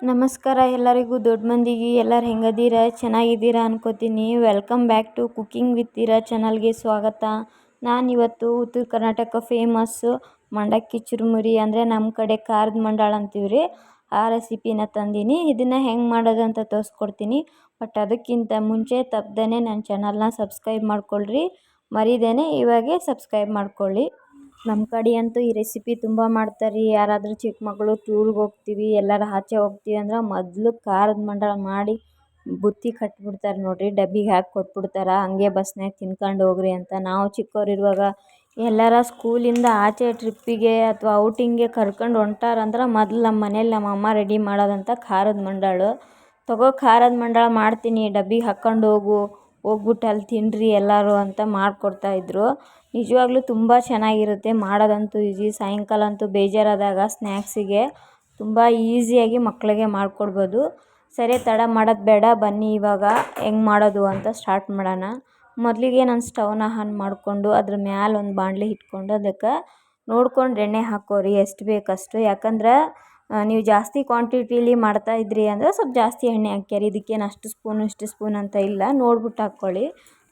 ನಮಸ್ಕಾರ ಎಲ್ಲರಿಗೂ, ದೊಡ್ಡ ಮಂದಿಗೆ ಎಲ್ಲರೂ ಹೆಂಗದೀರ, ಚೆನ್ನಾಗಿದ್ದೀರಾ ಅನ್ಕೋತೀನಿ. Welcome back to cooking with Ira ಚಾನಲ್ಗೆ ಸ್ವಾಗತ. ನಾನಿವತ್ತು ಉತ್ತರ ಕರ್ನಾಟಕ ಫೇಮಸ್ಸು ಮಂಡಕ್ಕಿ ಚುರುಮುರಿ ಅಂದರೆ ನಮ್ಮ ಕಡೆ ಖಾರದ ಮಂಡಾಳ ಅಂತೀವ್ರಿ, ಆ ರೆಸಿಪಿನ ತಂದೀನಿ. ಇದನ್ನು ಹೆಂಗೆ ಮಾಡೋದು ಅಂತ ತೋರಿಸ್ಕೊಡ್ತೀನಿ. ಬಟ್ ಅದಕ್ಕಿಂತ ಮುಂಚೆ ತಪ್ಪದೇ ನನ್ನ ಚಾನಲ್ನ ಸಬ್ಸ್ಕ್ರೈಬ್ ಮಾಡ್ಕೊಳ್ರಿ, ಮರಿದೇನೆ ಇವಾಗೆ ಸಬ್ಸ್ಕ್ರೈಬ್ ಮಾಡ್ಕೊಳ್ಳಿ. ನಮ್ಮ ಕಡೆ ಅಂತೂ ಈ ರೆಸಿಪಿ ತುಂಬ ಮಾಡ್ತಾರೆ. ಯಾರಾದರೂ ಚಿಕ್ಕ ಮಕ್ಕಳು ಟೂರ್ಗೆ ಹೋಗ್ತೀವಿ, ಎಲ್ಲರೂ ಆಚೆ ಹೋಗ್ತೀವಿ ಅಂದ್ರೆ ಮೊದಲು ಖಾರದ ಮಂಡಾಳ ಮಾಡಿ ಬುತ್ತಿ ಕಟ್ಬಿಡ್ತಾರೆ ನೋಡಿರಿ, ಡಬ್ಬಿಗೆ ಹಾಕಿ ಕೊಟ್ಬಿಡ್ತಾರೆ. ಹಂಗೆ ಬಸ್ನಾಗ ತಿನ್ಕೊಂಡು ಹೋಗ್ರಿ ಅಂತ. ನಾವು ಚಿಕ್ಕವರಿರುವಾಗ ಎಲ್ಲರ ಸ್ಕೂಲಿಂದ ಆಚೆ ಟ್ರಿಪ್ಪಿಗೆ ಅಥವಾ ಔಟಿಂಗ್ಗೆ ಕರ್ಕೊಂಡು ಹೊಂಟಾರಂದ್ರೆ ಮೊದಲು ನಮ್ಮ ಮನೇಲಿ ನಮ್ಮ ಅಮ್ಮ ರೆಡಿ ಮಾಡೋದಂತ ಖಾರದ ಮಂಡಾಳು. ತಗೋ ಖಾರದ ಮಂಡಾಳ ಮಾಡ್ತೀನಿ, ಡಬ್ಬಿಗೆ ಹಾಕ್ಕೊಂಡು ಹೋಗ್ಬಿಟ್ಟು ಅಲ್ಲಿ ತಿನ್ನಿರಿ ಎಲ್ಲರೂ ಅಂತ ಮಾಡಿಕೊಡ್ತಾಯಿದ್ರು. ನಿಜವಾಗ್ಲೂ ತುಂಬ ಚೆನ್ನಾಗಿರುತ್ತೆ, ಮಾಡೋದಂತೂ ಈಸಿ. ಸಾಯಂಕಾಲ ಅಂತೂ ಬೇಜಾರಾದಾಗ ಸ್ನ್ಯಾಕ್ಸಿಗೆ ತುಂಬ ಈಸಿಯಾಗಿ ಮಕ್ಕಳಿಗೆ ಮಾಡಿಕೊಡ್ಬೋದು. ಸರಿ, ತಡ ಮಾಡೋದು ಬೇಡ, ಬನ್ನಿ ಇವಾಗ ಹೆಂಗೆ ಮಾಡೋದು ಅಂತ ಸ್ಟಾರ್ಟ್ ಮಾಡೋಣ. ಮೊದಲಿಗೆ ನಾನು ಸ್ಟವ್ನ ಆನ್ ಮಾಡಿಕೊಂಡು ಅದ್ರ ಮ್ಯಾಲೆ ಒಂದು ಬಾಣಲಿ ಇಟ್ಕೊಂಡು ಅದಕ್ಕೆ ನೋಡ್ಕೊಂಡು ಎಣ್ಣೆ ಹಾಕೋರಿ, ಎಷ್ಟು ಬೇಕಷ್ಟು. ಯಾಕಂದ್ರೆ ನೀವು ಜಾಸ್ತಿ ಕ್ವಾಂಟಿಟಿಲಿ ಮಾಡ್ತಾಯಿದ್ರಿ ಅಂದರೆ ಸ್ವಲ್ಪ ಜಾಸ್ತಿ ಎಣ್ಣೆ ಹಾಕ್ಯಾರಿ. ಇದಕ್ಕೇನು ಅಷ್ಟು ಸ್ಪೂನು ಇಷ್ಟು ಸ್ಪೂನ್ ಅಂತ ಇಲ್ಲ, ನೋಡ್ಬಿಟ್ಟು ಹಾಕ್ಕೊಳ್ಳಿ.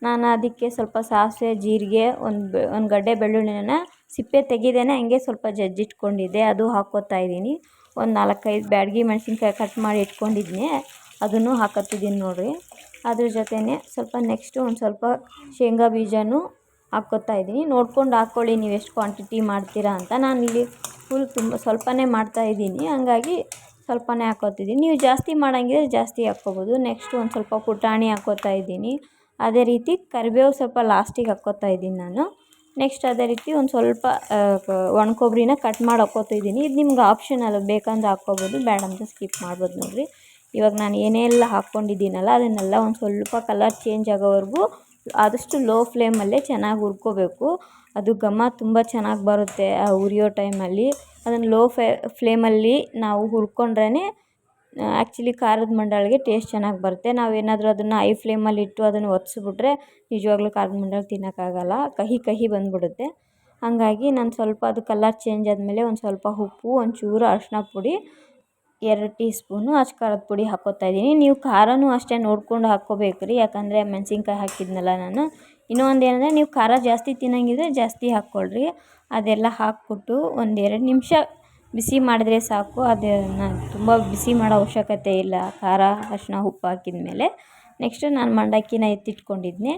ನಾನು ಅದಕ್ಕೆ ಸ್ವಲ್ಪ ಸಾಸಿವೆ, ಜೀರಿಗೆ, ಒಂದು ಗಡ್ಡೆ ಬೆಳ್ಳುಳ್ಳಿನ ಸಿಪ್ಪೆ ತೆಗೆದೇನೆ ಹಂಗೆ ಸ್ವಲ್ಪ ಜಜ್ಜಿಟ್ಕೊಂಡಿದ್ದೆ, ಅದು ಹಾಕ್ಕೋತಾ ಇದ್ದೀನಿ. ಒಂದು 4-5 ಬ್ಯಾಡಗಿ ಮೆಣಸಿನ್ಕಾಯಿ ಕಟ್ ಮಾಡಿ ಇಟ್ಕೊಂಡಿದ್ದೀನಿ, ಅದನ್ನು ಹಾಕತ್ತಿದ್ದೀನಿ ನೋಡಿರಿ. ಅದ್ರ ಜೊತೆನೇ ಸ್ವಲ್ಪ ನೆಕ್ಸ್ಟು ಒಂದು ಸ್ವಲ್ಪ ಶೇಂಗಾ ಬೀಜನೂ ಹಾಕ್ಕೋತಾ ಇದ್ದೀನಿ. ನೋಡ್ಕೊಂಡು ಹಾಕ್ಕೊಳ್ಳಿ ನೀವು ಎಷ್ಟು ಕ್ವಾಂಟಿಟಿ ಮಾಡ್ತೀರಾ ಅಂತ. ನಾನಿಲ್ಲಿ ತುಂಬ ಸ್ವಲ್ಪನೇ ಮಾಡ್ತಾಯಿದ್ದೀನಿ, ಹಂಗಾಗಿ ಸ್ವಲ್ಪನೇ ಹಾಕ್ಕೋತಿದ್ದೀನಿ. ನೀವು ಜಾಸ್ತಿ ಮಾಡೋಂಗಿದ್ರೆ ಜಾಸ್ತಿ ಹಾಕ್ಕೋಬೋದು. ನೆಕ್ಸ್ಟು ಒಂದು ಸ್ವಲ್ಪ ಪುಟಾಣಿ ಹಾಕ್ಕೋತಾ ಇದ್ದೀನಿ. ಅದೇ ರೀತಿ ಕರಿಬೇವು ಸ್ವಲ್ಪ ಲಾಸ್ಟಿಗೆ ಹಾಕ್ಕೋತಾ ಇದ್ದೀನಿ ನಾನು. ನೆಕ್ಸ್ಟ್ ಅದೇ ರೀತಿ ಒಂದು ಸ್ವಲ್ಪ ಒಣ ಕೊಬ್ಬರಿನ ಕಟ್ ಮಾಡಿ ಹಾಕ್ಕೋತಿದ್ದೀನಿ. ಇದು ನಿಮ್ಗೆ ಆಪ್ಷನಲ್, ಬೇಕಂದ್ರೆ ಹಾಕ್ಕೋಬೋದು, ಬೇಡ ಅಂತ ಸ್ಕಿಪ್ ಮಾಡ್ಬೋದು ನೋಡಿರಿ. ಇವಾಗ ನಾನು ಏನೆಲ್ಲ ಹಾಕ್ಕೊಂಡಿದ್ದೀನಲ್ಲ ಅದನ್ನೆಲ್ಲ ಒಂದು ಸ್ವಲ್ಪ ಕಲರ್ ಚೇಂಜ್ ಆಗೋವರೆಗೂ ಆದಷ್ಟು ಲೋ ಫ್ಲೇಮಲ್ಲೇ ಚೆನ್ನಾಗಿ ಹುರ್ಕೋಬೇಕು. ಅದು ಘಮ ತುಂಬ ಚೆನ್ನಾಗಿ ಬರುತ್ತೆ ಆ ಹುರಿಯೋ ಟೈಮಲ್ಲಿ. ಅದನ್ನು ಲೋ ಫ್ಲೇಮಲ್ಲಿ ನಾವು ಹುರ್ಕೊಂಡ್ರೇ ಆ್ಯಕ್ಚುಲಿ ಖಾರದ ಮಂಡಾಳಿಗೆ ಟೇಸ್ಟ್ ಚೆನ್ನಾಗಿ ಬರುತ್ತೆ. ನಾವೇನಾದರೂ ಅದನ್ನು ಹೈ ಫ್ಲೇಮಲ್ಲಿ ಇಟ್ಟು ಅದನ್ನು ಒರೆಸ್ಬಿಟ್ರೆ ನಿಜವಾಗ್ಲೂ ಖಾರದ ಮಂಡಾಳ ತಿನ್ನೋಕ್ಕಾಗಲ್ಲ, ಕಹಿ ಕಹಿ ಬಂದುಬಿಡುತ್ತೆ. ಹಾಗಾಗಿ ನಾನು ಸ್ವಲ್ಪ ಅದು ಕಲರ್ ಚೇಂಜ್ ಆದಮೇಲೆ ಒಂದು ಸ್ವಲ್ಪ ಉಪ್ಪು, ಒಂಚೂರು ಅರಿಶಿನ ಪುಡಿ, 2 ಟೀ ಸ್ಪೂನು ಅಚ್ಚ ಖಾರದ ಪುಡಿ ಹಾಕ್ಕೋತಾ ಇದ್ದೀನಿ. ನೀವು ಖಾರನೂ ಅಷ್ಟೇ ನೋಡ್ಕೊಂಡು ಹಾಕ್ಕೋಬೇಕು ರೀ, ಯಾಕಂದರೆ ಮೆಣಸಿನ್ಕಾಯಿ ಹಾಕಿದ್ನಲ್ಲ ನಾನು. ಇನ್ನೂ ಒಂದು ಏನಂದರೆ ನೀವು ಖಾರ ಜಾಸ್ತಿ ತಿನ್ನೋಂಗಿದ್ರೆ ಜಾಸ್ತಿ ಹಾಕ್ಕೊಳ್ರಿ. ಅದೆಲ್ಲ ಹಾಕ್ಬಿಟ್ಟು ಒಂದು 2 ನಿಮಿಷ ಬಿಸಿ ಮಾಡಿದ್ರೆ ಸಾಕು. ಅದನ್ನು ತುಂಬ ಬಿಸಿ ಮಾಡೋ ಅವಶ್ಯಕತೆ ಇಲ್ಲ, ಖಾರ ಅರಿಶಿನ ಉಪ್ಪು ಹಾಕಿದ ಮೇಲೆ. ನೆಕ್ಸ್ಟು ನಾನು ಮಂಡಕ್ಕಿನ ಎತ್ತಿಟ್ಕೊಂಡಿದ್ದೆ,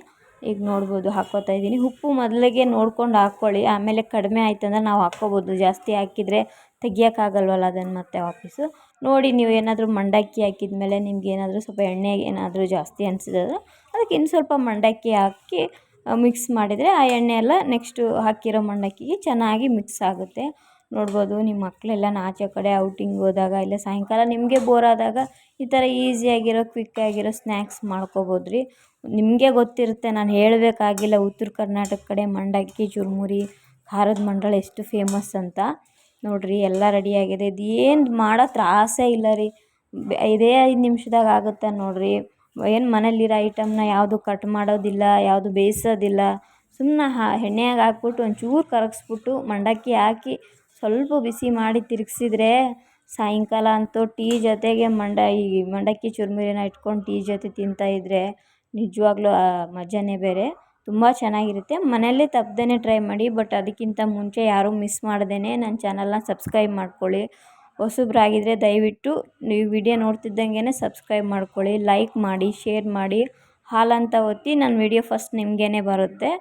ಈಗ ನೋಡ್ಬೋದು ಹಾಕ್ಕೋತಾ ಇದ್ದೀನಿ. ಉಪ್ಪು ಮೊದಲಿಗೆ ನೋಡ್ಕೊಂಡು ಹಾಕ್ಕೊಳ್ಳಿ, ಆಮೇಲೆ ಕಡಿಮೆ ಆಯ್ತಂದ್ರೆ ನಾವು ಹಾಕ್ಕೋಬೋದು. ಜಾಸ್ತಿ ಹಾಕಿದರೆ ತೆಗಿಯೋಕ್ಕಾಗಲ್ವಲ್ಲ ಅದನ್ನು ಮತ್ತೆ ವಾಪಸ್ಸು. ನೋಡಿ, ನೀವು ಏನಾದರೂ ಮಂಡಕ್ಕಿ ಹಾಕಿದ ಮೇಲೆ ನಿಮ್ಗೆ ಏನಾದರೂ ಸ್ವಲ್ಪ ಎಣ್ಣೆ ಏನಾದರೂ ಜಾಸ್ತಿ ಅನಿಸಿದ್ರೆ ಅದಕ್ಕೆ ಇನ್ನು ಸ್ವಲ್ಪ ಮಂಡಕ್ಕಿ ಹಾಕಿ ಮಿಕ್ಸ್ ಮಾಡಿದರೆ ಆ ಎಣ್ಣೆ ಎಲ್ಲ ನೆಕ್ಸ್ಟು ಹಾಕಿರೋ ಮಂಡಕ್ಕಿಗೆ ಚೆನ್ನಾಗಿ ಮಿಕ್ಸ್ ಆಗುತ್ತೆ. ನೋಡ್ಬೋದು, ನಿಮ್ಮ ಮಕ್ಕಳೆಲ್ಲ ಆಚೆ ಕಡೆ ಔಟಿಂಗ್ ಹೋದಾಗ ಇಲ್ಲ ಸಾಯಂಕಾಲ ನಿಮಗೆ ಬೋರ್ ಆದಾಗ ಈ ಥರ ಈಸಿಯಾಗಿರೋ ಕ್ವಿಕ್ಕಾಗಿರೋ ಸ್ನ್ಯಾಕ್ಸ್ ಮಾಡ್ಕೋಬೋದು ರೀ. ನಿಮಗೆ ಗೊತ್ತಿರುತ್ತೆ, ನಾನು ಹೇಳಬೇಕಾಗಿಲ್ಲ ಉತ್ತರ ಕರ್ನಾಟಕ ಕಡೆ ಮಂಡಕ್ಕಿ ಚುರುಮುರಿ ಖಾರದ ಮಂಡಾಳ ಎಷ್ಟು ಫೇಮಸ್ ಅಂತ. ನೋಡಿರಿ, ಎಲ್ಲ ರೆಡಿಯಾಗಿದೆ. ಇದು ಏನು ಮಾಡೋ ತ್ರಾಸೇ ಇಲ್ಲ ರೀ, 5 ನಿಮಿಷದಾಗ ಆಗುತ್ತೆ ನೋಡಿರಿ. ಏನು ಮನೇಲಿರೋ ಐಟಮ್ನ ಯಾವುದು ಕಟ್ ಮಾಡೋದಿಲ್ಲ, ಯಾವುದು ಬೇಯಿಸೋದಿಲ್ಲ. ಸುಮ್ಮನೆ ಎಣ್ಣೆಯಾಗ ಹಾಕ್ಬಿಟ್ಟು ಒಂಚೂರು ಕರಗಿಸ್ಬಿಟ್ಟು ಮಂಡಕ್ಕಿ ಹಾಕಿ ಸ್ವಲ್ಪ ಬಿಸಿ ಮಾಡಿ ತಿರುಗಿಸಿದ್ರೆ ಸಾಯಂಕಾಲ ಅಂತೂ ಟೀ ಜೊತೆಗೆ ಈ ಮಂಡಕ್ಕಿ ಚುರುಮುರಿನ ಇಟ್ಕೊಂಡು ಟೀ ಜೊತೆ ತಿಂತಾಯಿದ್ರೆ ನಿಜವಾಗ್ಲೂ ಮಜಾನೇ ಬೇರೆ, ತುಂಬ ಚೆನ್ನಾಗಿರುತ್ತೆ. ಮನೆಯಲ್ಲೇ ತಪ್ಪದೇ ಟ್ರೈ ಮಾಡಿ. ಬಟ್ ಅದಕ್ಕಿಂತ ಮುಂಚೆ ಯಾರೂ ಮಿಸ್ ಮಾಡ್ದೇ ನನ್ನ ಚಾನಲ್ನ ಸಬ್ಸ್ಕ್ರೈಬ್ ಮಾಡ್ಕೊಳ್ಳಿ. ಹೊಸಬ್ರಾಗಿದ್ದರೆ ದಯವಿಟ್ಟು ನೀವು ವಿಡಿಯೋ ನೋಡ್ತಿದ್ದಂಗೆ ಸಬ್ಸ್ಕ್ರೈಬ್ ಮಾಡ್ಕೊಳ್ಳಿ, ಲೈಕ್ ಮಾಡಿ, ಶೇರ್ ಮಾಡಿ, ಹಾಲ್ ಅಂತ ಒತ್ತಿ ನನ್ನ ವಿಡಿಯೋ ಫಸ್ಟ್ ನಿಮಗೇ ಬರುತ್ತೆ.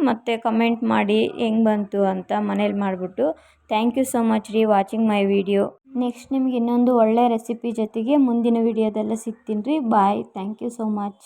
ಮತ್ತು ಕಮೆಂಟ್ ಮಾಡಿ ಹೆಂಗೆ ಬಂತು ಅಂತ ಮನೇಲಿ ಮಾಡಿಬಿಟ್ಟು. ಥ್ಯಾಂಕ್ ಯು ಸೊ ಮಚ್ ರೀ ವಾಚಿಂಗ್ ಮೈ ವಿಡಿಯೋ. ನೆಕ್ಸ್ಟ್ ನಿಮ್ಗೆ ಇನ್ನೊಂದು ಒಳ್ಳೆ ರೆಸಿಪಿ ಜೊತೆಗೆ ಮುಂದಿನ ವಿಡಿಯೋದೆಲ್ಲ ಸಿಗ್ತೀನಿ ರೀ. ಬಾಯ್, ಥ್ಯಾಂಕ್ ಯು ಸೋ ಮಚ್.